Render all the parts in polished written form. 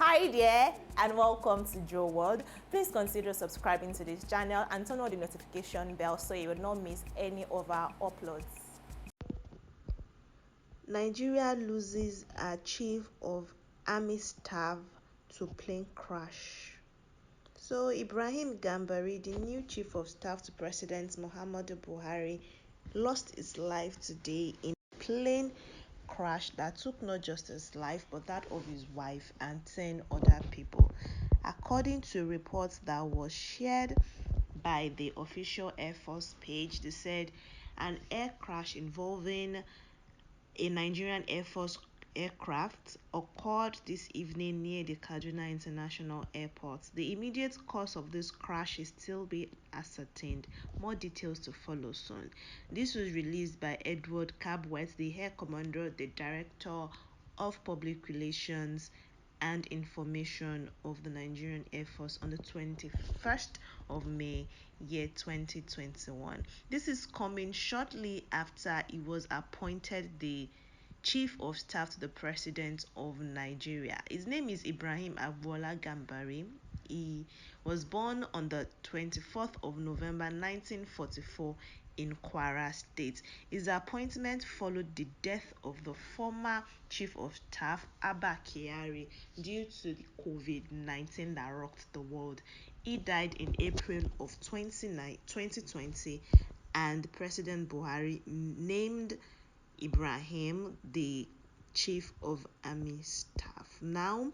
Hi there and welcome to Joe World. Please consider subscribing to this channel and turn on the notification bell so you will not miss any of our uploads. Nigeria loses a chief of army staff to plane crash. So Ibrahim Gambari, the new chief of staff to President Muhammadu Buhari, lost his life today in a plane crash that took not just his life but that of his wife and 10 other people. According to reports that was shared by the official Air Force page, they said an air crash involving a Nigerian Air Force aircraft occurred this evening near the Kaduna International Airport. The immediate cause of this crash is still being ascertained. More details to follow soon. This was released by Edward Cabwet, the Air Commander, the Director of Public Relations and Information of the Nigerian Air Force on the 21st of May, year 2021. This is coming shortly after he was appointed the Chief of Staff to the President of Nigeria. His name is Ibrahim Gambari. He was born on the 24th of November 1944 in Kwara State. His appointment followed the death of the former Chief of Staff Abba Kyari due to the COVID-19 that rocked the world. He died in April of 2020 and President Buhari named Ibrahim the chief of army staff. Now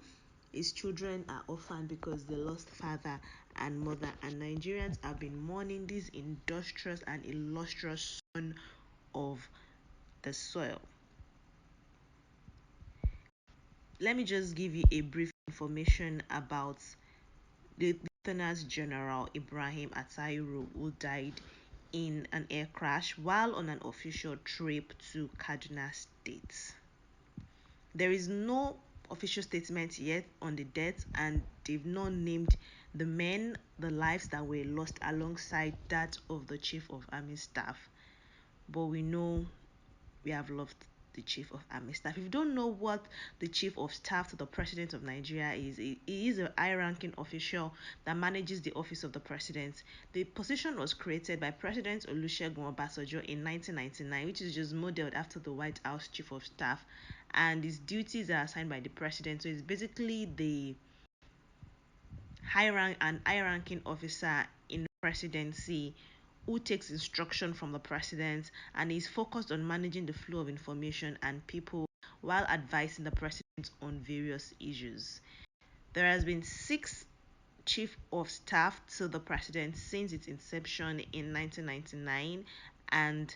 his children are orphaned because they lost father and mother, and Nigerians have been mourning this industrious and illustrious son of the soil. Let me just give you a brief information about the Lieutenant General Ibrahim Attahiru, who died in an air crash while on an official trip to Kaduna State. There is no official statement yet on the death, and they've not named the lives that were lost alongside that of the Chief of Army Staff. But we know we have lost the Chief of Army Staff. If you don't know what the Chief of Staff to the President of Nigeria is, he is a high-ranking official that manages the office of the President. The position was created by President Olusegun Obasanjo in 1999, which is just modeled after the White House Chief of Staff, and his duties are assigned by the President. So it's basically the high-ranking officer in the presidency who takes instruction from the president and is focused on managing the flow of information and people while advising the president on various issues. There has been 6 chief of staff to the president since its inception in 1999, and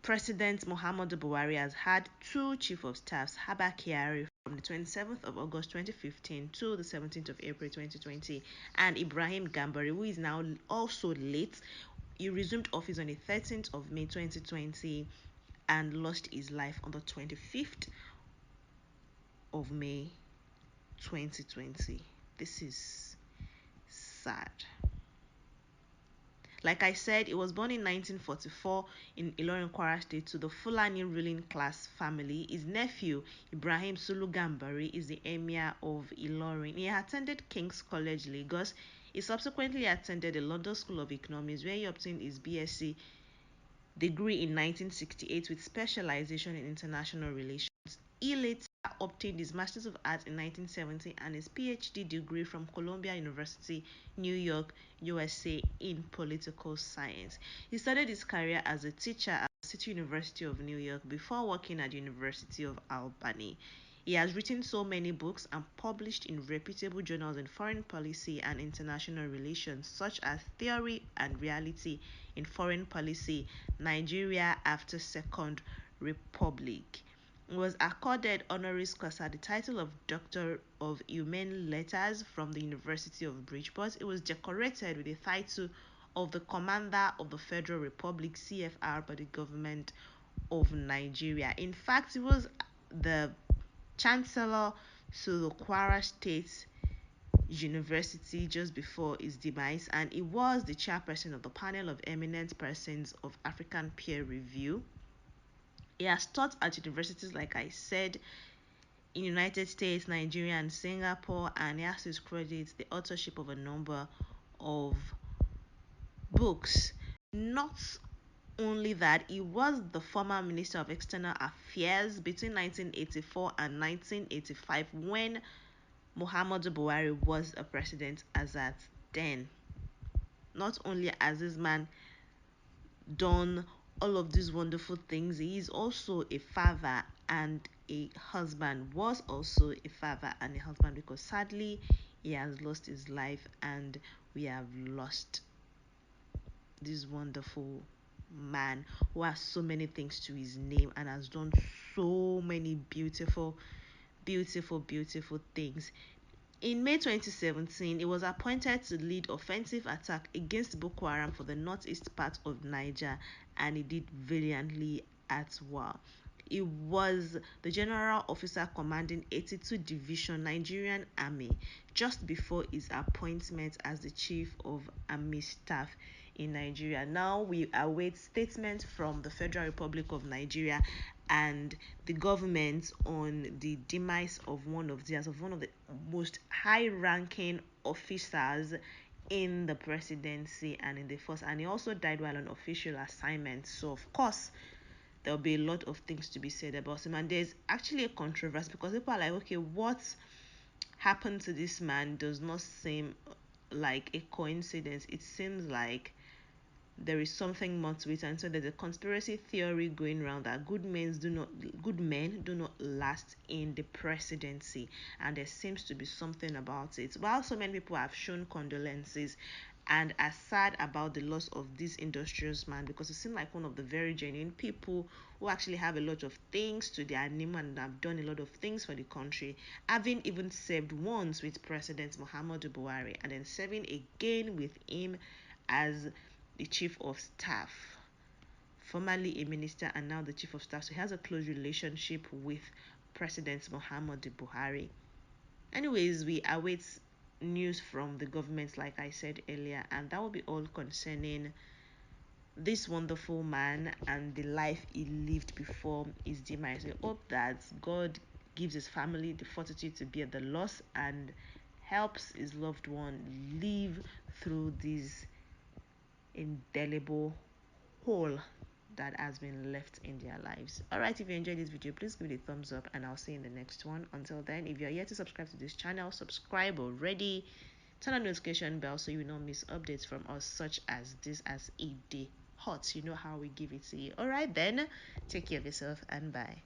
President Muhammadu Buhari has had 2 chief of staffs, Abba Kyari from the 27th of August 2015 to the 17th of April 2020, and Ibrahim Gambari, who is now also late. He resumed office on the 13th of May 2020 and lost his life on the 25th of May 2020. This is sad. Like I said, he was born in 1944 in Ilorin, Kwara State to the Fulani ruling class family. His nephew, Ibrahim Sulu Gambari, is the Emir of Ilorin. He attended King's College, Lagos. He subsequently attended the London School of Economics, where he obtained his BSc degree in 1968 with specialization in international relations. He later obtained his Masters of Arts in 1970 and his PhD degree from Columbia University, New York, USA in political science. He started his career as a teacher at the City University of New York before working at the University of Albany. He has written so many books and published in reputable journals in foreign policy and international relations, such as Theory and Reality in Foreign Policy, Nigeria After Second Republic. He was accorded honoris causa the title of Doctor of Humane Letters from the University of Bridgeport. It was decorated with the title of the Commander of the Federal Republic, CFR, by the government of Nigeria. In fact, he was the Chancellor to the Kwara State University just before his demise, and he was the chairperson of the panel of eminent persons of African peer review. He has taught at universities, like I said. in United States, Nigeria, and Singapore, and he has his credits the authorship of a number of books. Not only that, he was the former Minister of External Affairs between 1984 and 1985 when Muhammadu Buhari was a president as at then. Not only has this man done all of these wonderful things, he is also a father and a husband, was also a father and a husband, because sadly he has lost his life and we have lost this wonderful man who has so many things to his name and has done so many beautiful things. In May 2017, he was appointed to lead offensive attack against Boko Haram for the northeast part of Niger, and he did valiantly as well. He was the general officer commanding 82 Division Nigerian Army just before his appointment as the chief of army staff in Nigeria. Now we await statements from the Federal Republic of Nigeria and the government on the demise of one of the most high-ranking officers in the presidency and in the force, and he also died while on official assignment. So of course there'll be a lot of things to be said about him, and there's actually a controversy because people are like, okay, what happened to this man does not seem like a coincidence. It seems like there is something more to it, and so there's a conspiracy theory going around that good men do not last in the presidency, and there seems to be something about it. While so many people have shown condolences and are sad about the loss of this industrious man, because he seemed like one of the very genuine people who actually have a lot of things to their name and have done a lot of things for the country, having even served once with President Muhammadu Buhari and then serving again with him as the chief of staff, formerly a minister and now the chief of staff. So he has a close relationship with President Muhammadu Buhari. Anyways, we await news from the government, like I said earlier, and that will be all concerning this wonderful man and the life he lived before his demise. We hope that God gives his family the fortitude to bear the loss and helps his loved one live through this indelible hole that has been left in their lives. Alright, if you enjoyed this video, please give it a thumbs up and I'll see you in the next one. Until then, if you're yet to subscribe to this channel, subscribe already. Turn on the notification bell so you will not miss updates from us such as this as a day hot. You know how we give it to you. Alright then, take care of yourself and bye.